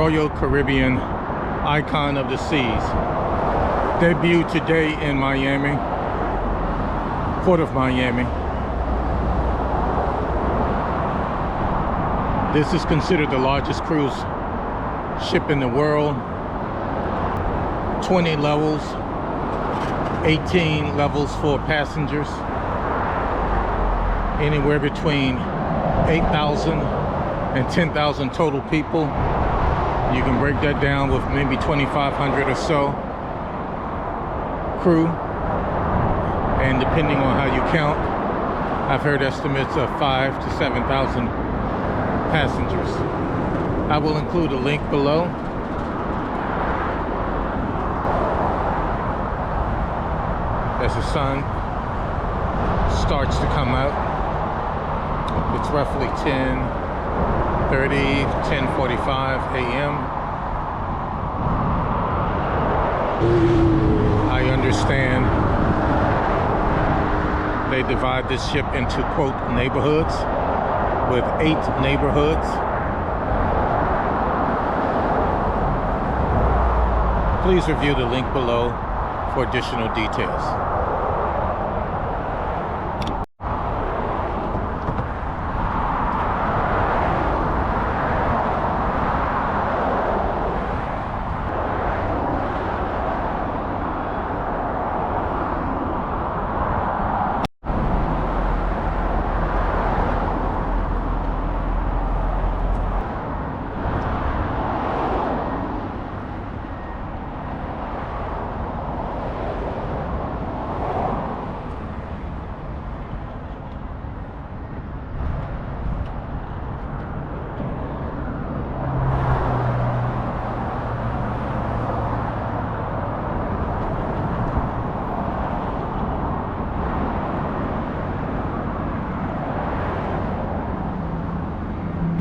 Royal Caribbean icon of the seas. Debuted today in Miami, Port of Miami. This is considered the largest cruise ship in the world. 20 levels, 18 levels for passengers. Anywhere between 8,000 and 10,000 total people. You can break that down with maybe 2,500 or so crew. And depending on how you count, I've heard estimates of 5,000 to 7,000 passengers. I will include a link below. As the sun starts to come out, it's roughly 10:30, 10:45 a.m. I understand they divide this ship into, quote, neighborhoods, with 8 neighborhoods. Please review the link below for additional details.